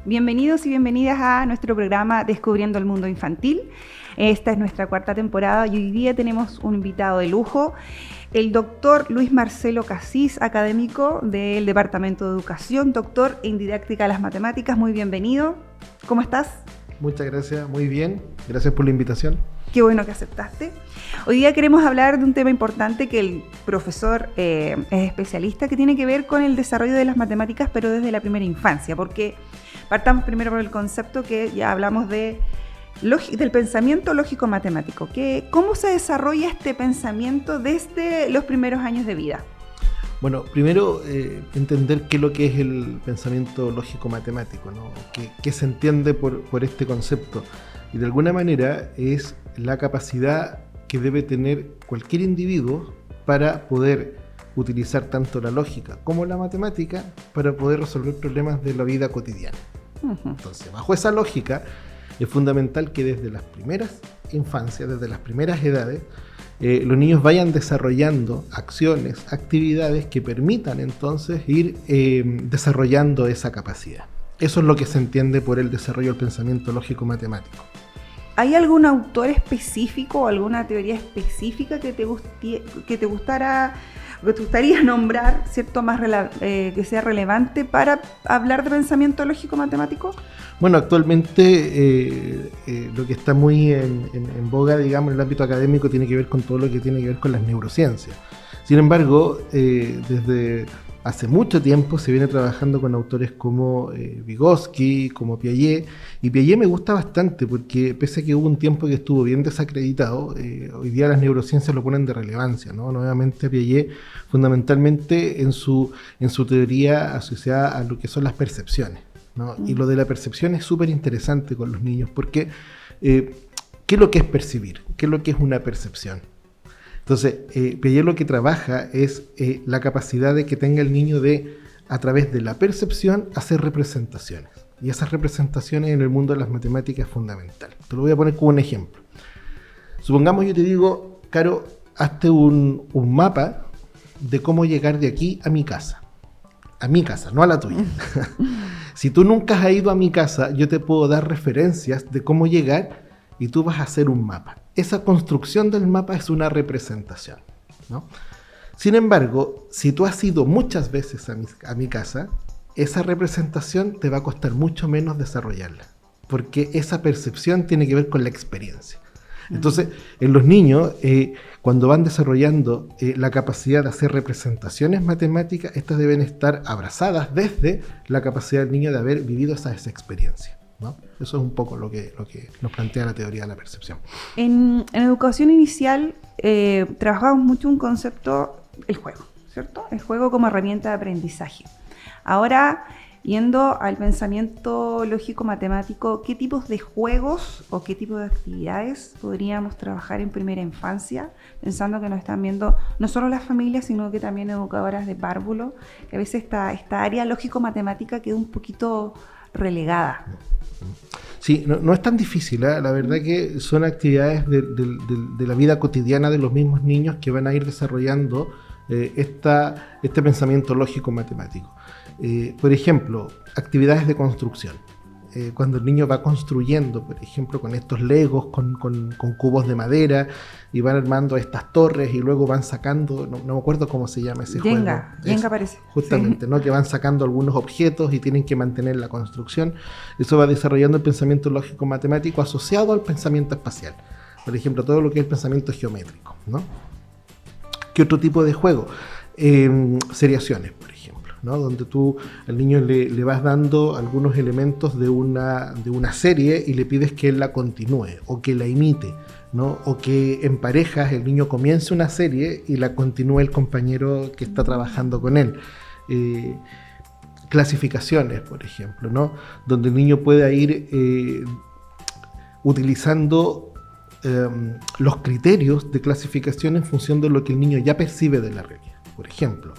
Bienvenidos y bienvenidas a nuestro programa Descubriendo el Mundo Infantil. Esta es nuestra cuarta temporada y hoy día tenemos un invitado de lujo, el doctor Luis Marcelo Casís, académico del Departamento de Educación, doctor en Didáctica de las Matemáticas. Muy bienvenido. ¿Cómo estás? Muchas gracias, muy bien. Gracias por la invitación. Qué bueno que aceptaste. Hoy día queremos hablar de un tema importante que el profesor es especialista, que tiene que ver con el desarrollo de las matemáticas, pero desde la primera infancia, porque partamos primero por el concepto que ya hablamos del pensamiento lógico-matemático. ¿Cómo se desarrolla este pensamiento desde los primeros años de vida? Bueno, primero entender qué es lo que es el pensamiento lógico-matemático, ¿no? ¿Qué se entiende por este concepto? Y de alguna manera es la capacidad que debe tener cualquier individuo para poder utilizar tanto la lógica como la matemática para poder resolver problemas de la vida cotidiana. Entonces, bajo esa lógica, es fundamental que desde las primeras infancias, desde las primeras edades, los niños vayan desarrollando acciones, actividades que permitan entonces ir desarrollando esa capacidad. Eso es lo que se entiende por el desarrollo del pensamiento lógico-matemático. ¿Hay algún autor específico o alguna teoría específica que te gustaría nombrar, ¿cierto? Que sea relevante para hablar de pensamiento lógico-matemático? Bueno, actualmente lo que está muy en boga, digamos, en el ámbito académico tiene que ver con todo lo que tiene que ver con las neurociencias. Sin embargo, desde hace mucho tiempo se viene trabajando con autores como Vygotsky, como Piaget, y Piaget me gusta bastante porque pese a que hubo un tiempo que estuvo bien desacreditado, hoy día las neurociencias lo ponen de relevancia, ¿no? Nuevamente Piaget fundamentalmente en su teoría asociada a lo que son las percepciones, ¿no? Y lo de la percepción es súper interesante con los niños porque ¿qué es lo que es percibir? ¿Qué es lo que es una percepción? Entonces, Piaget lo que trabaja es la capacidad de que tenga el niño de, a través de la percepción, hacer representaciones. Y esas representaciones en el mundo de las matemáticas es fundamental. Te lo voy a poner como un ejemplo. Supongamos yo te digo, Caro, hazte un mapa de cómo llegar de aquí a mi casa. A mi casa, no a la tuya. Si tú nunca has ido a mi casa, yo te puedo dar referencias de cómo llegar y tú vas a hacer un mapa. Esa construcción del mapa es una representación, ¿no? Sin embargo, si tú has ido muchas veces a mi casa, esa representación te va a costar mucho menos desarrollarla, porque esa percepción tiene que ver con la experiencia. Entonces, en los niños, cuando van desarrollando la capacidad de hacer representaciones matemáticas, estas deben estar abrazadas desde la capacidad del niño de haber vivido esa experiencia, ¿no? Eso es un poco lo que nos plantea la teoría de la percepción. En educación inicial trabajamos mucho un concepto, el juego, ¿cierto? El juego como herramienta de aprendizaje. Ahora, yendo al pensamiento lógico-matemático, ¿qué tipos de juegos o qué tipo de actividades podríamos trabajar en primera infancia? Pensando que nos están viendo no solo las familias, sino que también educadoras de párvulo, que a veces esta área lógico-matemática queda un poquito relegada. Sí, no es tan difícil, ¿eh? La verdad que son actividades de la vida cotidiana de los mismos niños que van a ir desarrollando este pensamiento lógico-matemático. Por ejemplo, actividades de construcción. Cuando el niño va construyendo, por ejemplo, con estos legos, con cubos de madera, y van armando estas torres y luego van sacando, no me acuerdo cómo se llama ese juego. Jenga parece. Justamente, sí. ¿No? Que van sacando algunos objetos y tienen que mantener la construcción. Eso va desarrollando el pensamiento lógico-matemático asociado al pensamiento espacial. Por ejemplo, todo lo que es el pensamiento geométrico, ¿no? ¿Qué otro tipo de juego? Seriaciones, por ejemplo, ¿no? Donde tú al niño le vas dando algunos elementos de una serie y le pides que él la continúe o que la imite, ¿no? O que en parejas el niño comience una serie y la continúe el compañero que está trabajando con él. Clasificaciones, por ejemplo, ¿no? Donde el niño pueda ir utilizando los criterios de clasificación en función de lo que el niño ya percibe de la realidad. Por ejemplo,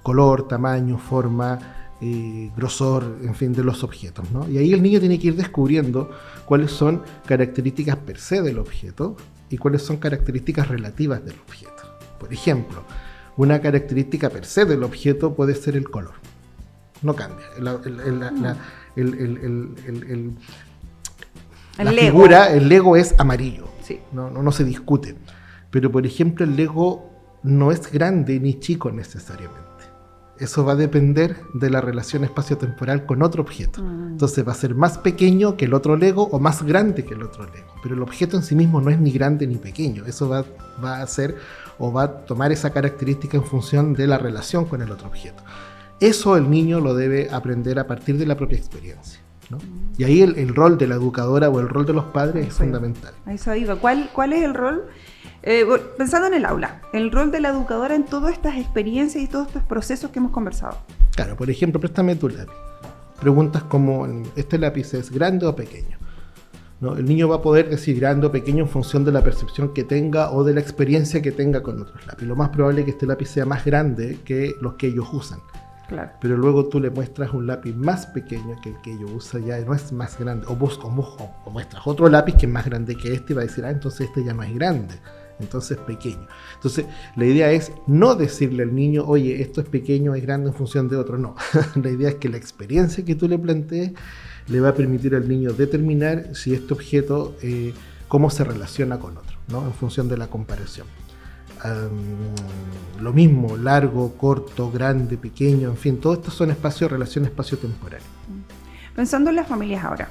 color, tamaño, forma, grosor, en fin, de los objetos, ¿no? Y ahí el niño tiene que ir descubriendo cuáles son características per se del objeto y cuáles son características relativas del objeto. Por ejemplo, una característica per se del objeto puede ser el color. no cambia. La Lego. figura, el Lego es amarillo, Sí. no se discute. Pero, por ejemplo, el Lego no es grande ni chico necesariamente. Eso va a depender de la relación espacio-temporal con otro objeto. Entonces va a ser más pequeño que el otro Lego o más grande que el otro Lego. Pero el objeto en sí mismo no es ni grande ni pequeño. Eso va a hacer o va a tomar esa característica en función de la relación con el otro objeto. Eso el niño lo debe aprender a partir de la propia experiencia, ¿no? Y ahí el rol de la educadora o el rol de los padres es fundamental. A eso iba. ¿Cuál es el rol? Pensando en el aula, el rol de la educadora en todas estas experiencias y todos estos procesos que hemos conversado. Claro, por ejemplo, préstame tu lápiz. Preguntas como, ¿este lápiz es grande o pequeño? ¿No? El niño va a poder decir grande o pequeño en función de la percepción que tenga o de la experiencia que tenga con otros lápices. Lo más probable es que este lápiz sea más grande que los que ellos usan. Claro. Pero luego tú le muestras un lápiz más pequeño que el que ellos usan, ya no es más grande. O muestras otro lápiz que es más grande que este y va a decir, entonces este ya no es grande. Entonces pequeño. Entonces la idea es no decirle al niño, oye, esto es pequeño, es grande en función de otro. No, la idea es que la experiencia que tú le plantees le va a permitir al niño determinar si este objeto, cómo se relaciona con otro, ¿no? En función de la comparación. Lo mismo, largo, corto, grande, pequeño, en fin, todo esto son espacios, relación espacio-temporal. Pensando en las familias ahora,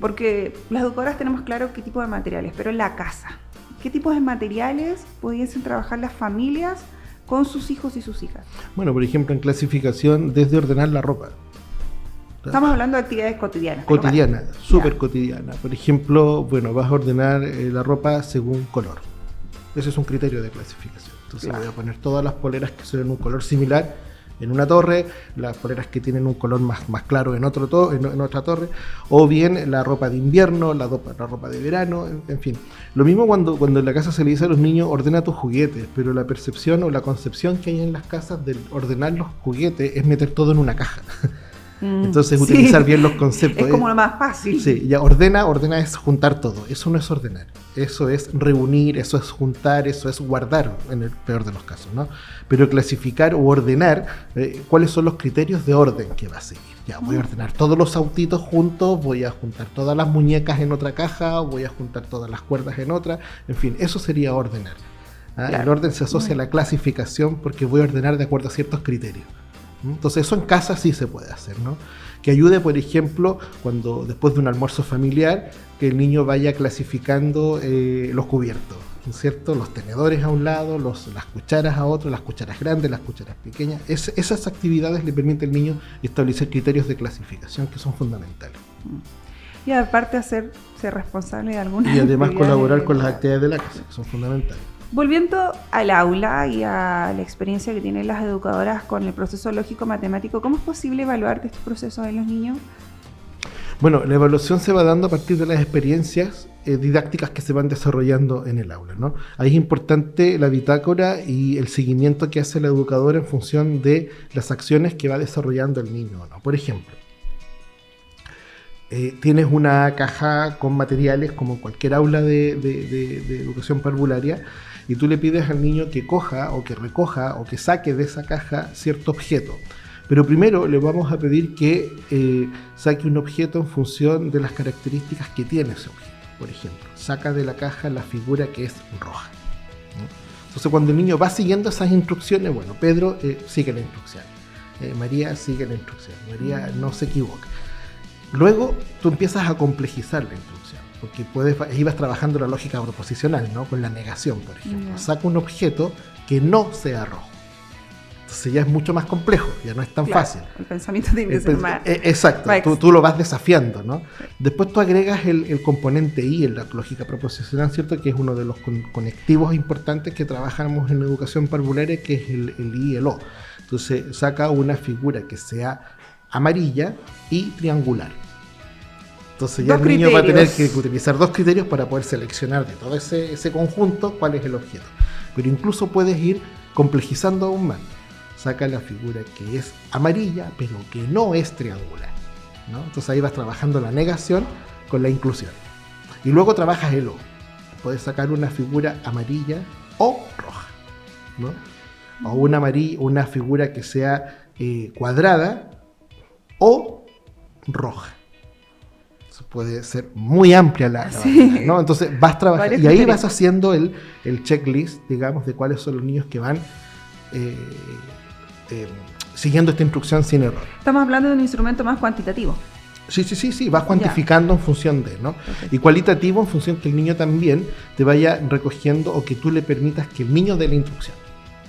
porque las educadoras tenemos claro qué tipo de materiales, pero en la casa, ¿qué tipos de materiales pudiesen trabajar las familias con sus hijos y sus hijas? Bueno, por ejemplo, en clasificación, desde ordenar la ropa. Estamos hablando de actividades cotidianas. Cotidiana, súper cotidiana. Por ejemplo, bueno, vas a ordenar la ropa según color. Ese es un criterio de clasificación. Entonces voy a poner todas las poleras que son en un color similar en una torre, las poleras que tienen un color más claro en otra torre, o bien la ropa de invierno, la ropa de verano, en fin. Lo mismo cuando en la casa se le dice a los niños, ordena tus juguetes, pero la percepción o la concepción que hay en las casas de ordenar los juguetes es meter todo en una caja. Entonces utilizar bien los conceptos. Es como lo más fácil. Sí, ya ordena es juntar todo. Eso no es ordenar. Eso es reunir, eso es juntar, eso es guardar, en el peor de los casos, ¿no? Pero clasificar o ordenar, ¿cuáles son los criterios de orden que va a seguir? Ya, voy a ordenar todos los autitos juntos, voy a juntar todas las muñecas en otra caja, voy a juntar todas las cuerdas en otra. En fin, eso sería ordenar. Claro. El orden se asocia a la clasificación porque voy a ordenar de acuerdo a ciertos criterios. Entonces eso en casa sí se puede hacer, ¿no? Que ayude, por ejemplo, cuando después de un almuerzo familiar, que el niño vaya clasificando los cubiertos, ¿no es cierto? Los tenedores a un lado, las cucharas a otro, las cucharas grandes, las cucharas pequeñas. Esas actividades le permiten al niño establecer criterios de clasificación que son fundamentales. Y aparte ser responsable de algunas y además colaborar con las actividades de la casa, que son fundamentales. Volviendo al aula y a la experiencia que tienen las educadoras con el proceso lógico-matemático, ¿cómo es posible evaluar estos procesos en los niños? Bueno, la evaluación se va dando a partir de las experiencias didácticas que se van desarrollando en el aula, ¿no? Ahí es importante la bitácora y el seguimiento que hace la educadora en función de las acciones que va desarrollando el niño, ¿no? Por ejemplo, tienes una caja con materiales como en cualquier aula de educación parvularia, y tú le pides al niño que coja o que recoja o que saque de esa caja cierto objeto. Pero primero le vamos a pedir que saque un objeto en función de las características que tiene ese objeto. Por ejemplo, saca de la caja la figura que es roja, ¿no? Entonces cuando el niño va siguiendo esas instrucciones, bueno, Pedro sigue la instrucción, María sigue la instrucción, María no se equivoca. Luego tú empiezas a complejizar la instrucción, porque ibas trabajando la lógica proposicional, ¿no? Con la negación, por ejemplo. Saca un objeto que no sea rojo. Entonces ya es mucho más complejo, ya no es tan fácil. El pensamiento tiene que ser más... Exacto, tú lo vas desafiando, ¿no? Después tú agregas el componente I en la lógica proposicional, ¿cierto? Que es uno de los conectivos importantes que trabajamos en educación parvularia, que es el I y el O. Entonces saca una figura que sea amarilla y triangular. Entonces ya el niño va a tener que utilizar dos criterios para poder seleccionar de todo ese conjunto cuál es el objeto. Pero incluso puedes ir complejizando aún más. Saca la figura que es amarilla, pero que no es triangular, ¿no? Entonces ahí vas trabajando la negación con la inclusión. Y luego trabajas el O. Puedes sacar una figura amarilla o roja, ¿no? O una figura que sea cuadrada o roja. Eso puede ser muy amplia la variedad, ¿no? Entonces vas trabajando y ahí vas haciendo el checklist, digamos, de cuáles son los niños que van siguiendo esta instrucción sin error. Estamos hablando de un instrumento más cuantitativo. Sí, vas cuantificando en función de, ¿no? Perfecto. Y cualitativo en función que el niño también te vaya recogiendo o que tú le permitas que el niño dé la instrucción.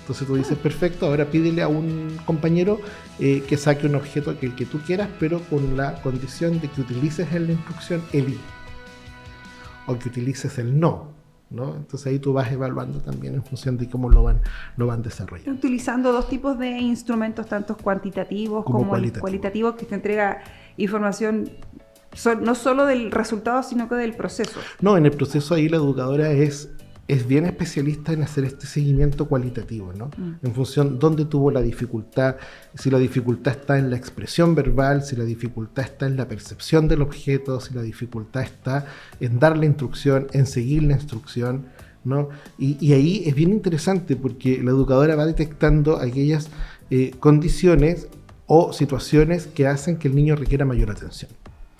Entonces tú dices, perfecto, ahora pídele a un compañero que saque un objeto que el que tú quieras, pero con la condición de que utilices en la instrucción el I o que utilices el no, ¿no? Entonces ahí tú vas evaluando también en función de cómo lo van desarrollando. Utilizando dos tipos de instrumentos, tanto cuantitativos como el cualitativo, que te entrega información no solo del resultado, sino que del proceso. No, en el proceso ahí la educadora es bien especialista en hacer este seguimiento cualitativo, ¿no? En función de dónde tuvo la dificultad, si la dificultad está en la expresión verbal, si la dificultad está en la percepción del objeto, si la dificultad está en dar la instrucción, en seguir la instrucción, ¿no? Y ahí es bien interesante porque la educadora va detectando aquellas condiciones o situaciones que hacen que el niño requiera mayor atención.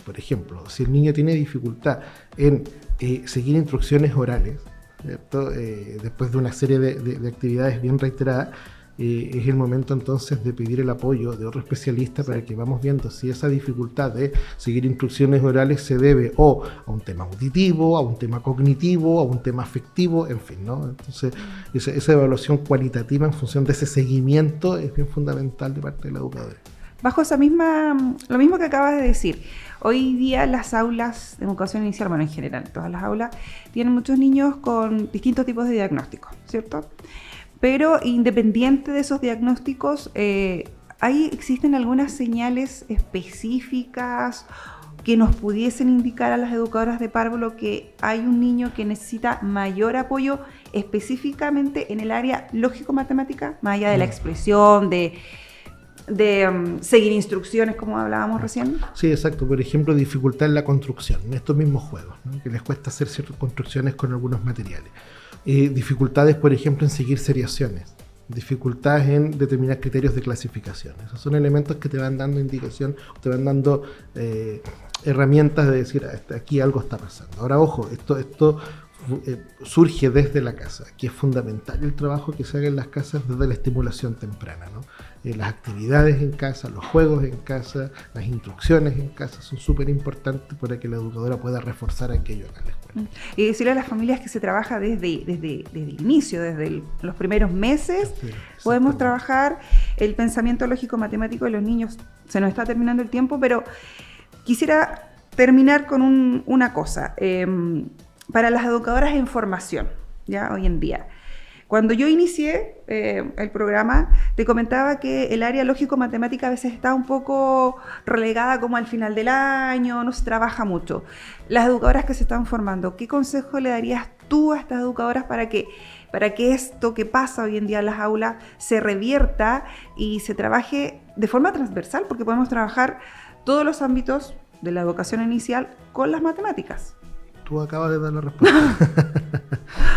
Por ejemplo, si el niño tiene dificultad en seguir instrucciones orales, ¿cierto? Después de una serie de actividades bien reiteradas, es el momento entonces de pedir el apoyo de otro especialista para que vamos viendo si esa dificultad de seguir instrucciones orales se debe o a un tema auditivo, a un tema cognitivo, a un tema afectivo, en fin, ¿no? Entonces esa evaluación cualitativa en función de ese seguimiento es bien fundamental de parte de la educadora. Bajo esa lo mismo que acabas de decir, hoy día las aulas de educación inicial, bueno, en general, todas las aulas, tienen muchos niños con distintos tipos de diagnósticos, ¿cierto? Pero independiente de esos diagnósticos, ¿ahí existen algunas señales específicas que nos pudiesen indicar a las educadoras de párvulo que hay un niño que necesita mayor apoyo específicamente en el área lógico-matemática, más allá de la expresión, de seguir instrucciones, como hablábamos recién? Sí, exacto. Por ejemplo, dificultad en la construcción, en estos mismos juegos, ¿no? Que les cuesta hacer ciertas construcciones con algunos materiales. Dificultades, por ejemplo, en seguir seriaciones. Dificultades en determinar criterios de clasificación. Esos son elementos que te van dando indicación, te van dando herramientas de decir, aquí algo está pasando. Ahora, ojo, esto surge desde la casa. Aquí es fundamental el trabajo que se haga en las casas desde la estimulación temprana, ¿no? Las actividades en casa, los juegos en casa, las instrucciones en casa son súper importantes para que la educadora pueda reforzar aquello acá en la escuela. Y decirle a las familias que se trabaja desde el inicio, desde los primeros meses, sí, podemos trabajar el pensamiento lógico-matemático de los niños. Se nos está terminando el tiempo, pero quisiera terminar con una cosa. Para las educadoras en formación, ya hoy en día. Cuando yo inicié el programa, te comentaba que el área lógico-matemática a veces está un poco relegada como al final del año, no se trabaja mucho. Las educadoras que se están formando, ¿qué consejo le darías tú a estas educadoras para que esto que pasa hoy en día en las aulas se revierta y se trabaje de forma transversal? Porque podemos trabajar todos los ámbitos de la educación inicial con las matemáticas. Tú acabas de dar la respuesta.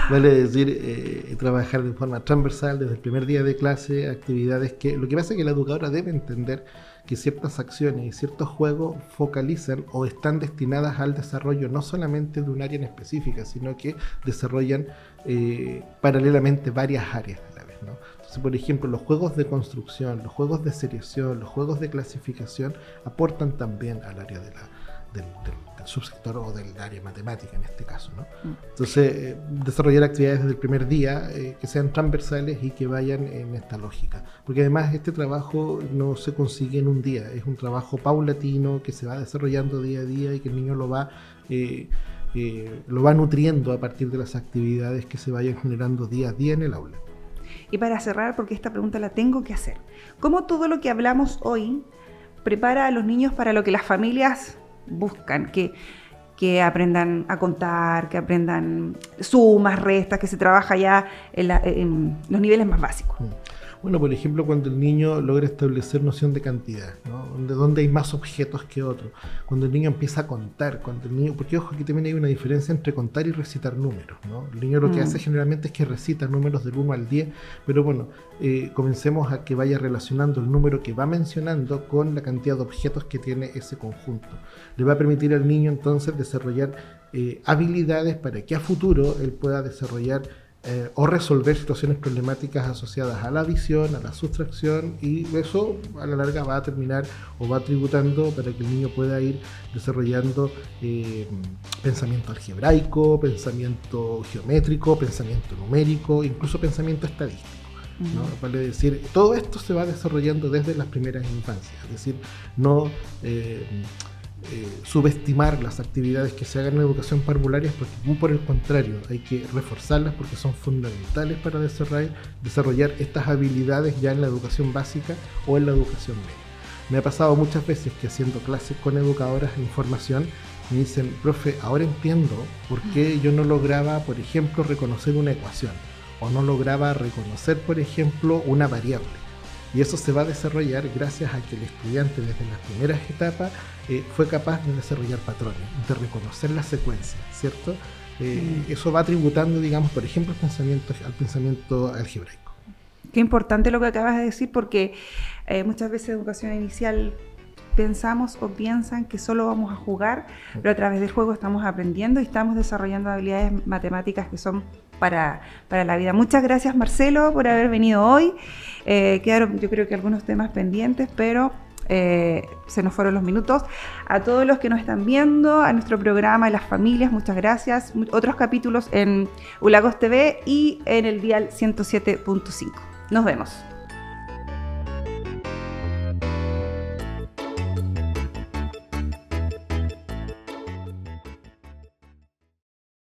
Vale decir, trabajar de forma transversal desde el primer día de clase, actividades que... Lo que pasa es que la educadora debe entender que ciertas acciones y ciertos juegos focalizan o están destinadas al desarrollo no solamente de un área en específica, sino que desarrollan paralelamente varias áreas a la vez, ¿no? Entonces, por ejemplo, los juegos de construcción, los juegos de seriación, los juegos de clasificación aportan también al área del subsector o del área matemática en este caso, ¿no? Entonces, desarrollar actividades desde el primer día que sean transversales y que vayan en esta lógica. Porque además este trabajo no se consigue en un día, es un trabajo paulatino que se va desarrollando día a día y que el niño lo va nutriendo a partir de las actividades que se vayan generando día a día en el aula. Y para cerrar, porque esta pregunta la tengo que hacer, ¿cómo todo lo que hablamos hoy prepara a los niños para lo que las familias buscan? Que aprendan a contar, que aprendan sumas, restas, que se trabaja ya en los niveles más básicos. Bueno, por ejemplo, cuando el niño logra establecer noción de cantidad, ¿no? Donde hay más objetos que otros. Cuando el niño empieza a contar, porque ojo, aquí también hay una diferencia entre contar y recitar números, ¿no? El niño lo que hace generalmente es que recita números del 1 al 10, pero bueno, comencemos a que vaya relacionando el número que va mencionando con la cantidad de objetos que tiene ese conjunto. Le va a permitir al niño entonces desarrollar habilidades para que a futuro él pueda desarrollar o resolver situaciones problemáticas asociadas a la adición, a la sustracción, y eso a la larga va a terminar o va tributando para que el niño pueda ir desarrollando pensamiento algebraico, pensamiento geométrico, pensamiento numérico, incluso pensamiento estadístico, ¿no? Vale decir, todo esto se va desarrollando desde las primeras infancias, es decir, no subestimar las actividades que se hagan en educación parvularia, porque muy por el contrario hay que reforzarlas porque son fundamentales para desarrollar estas habilidades ya en la educación básica o en la educación media. Me ha pasado muchas veces que haciendo clases con educadoras en formación me dicen, profe, ahora entiendo por qué yo no lograba, por ejemplo, reconocer una ecuación o no lograba reconocer, por ejemplo, una variable. Y eso se va a desarrollar gracias a que el estudiante desde las primeras etapas fue capaz de desarrollar patrones, de reconocer las secuencias, ¿cierto? Eso va tributando, digamos, por ejemplo, al pensamiento algebraico. Qué importante lo que acabas de decir, porque muchas veces en educación inicial pensamos o piensan que solo vamos a jugar, pero a través del juego estamos aprendiendo y estamos desarrollando habilidades matemáticas que son para la vida. Muchas gracias, Marcelo, por haber venido hoy. Quedaron, yo creo que algunos temas pendientes, pero se nos fueron los minutos. A todos los que nos están viendo, a nuestro programa, a las familias, muchas gracias. Otros capítulos en Ulagos TV y en el dial 107.5. Nos vemos.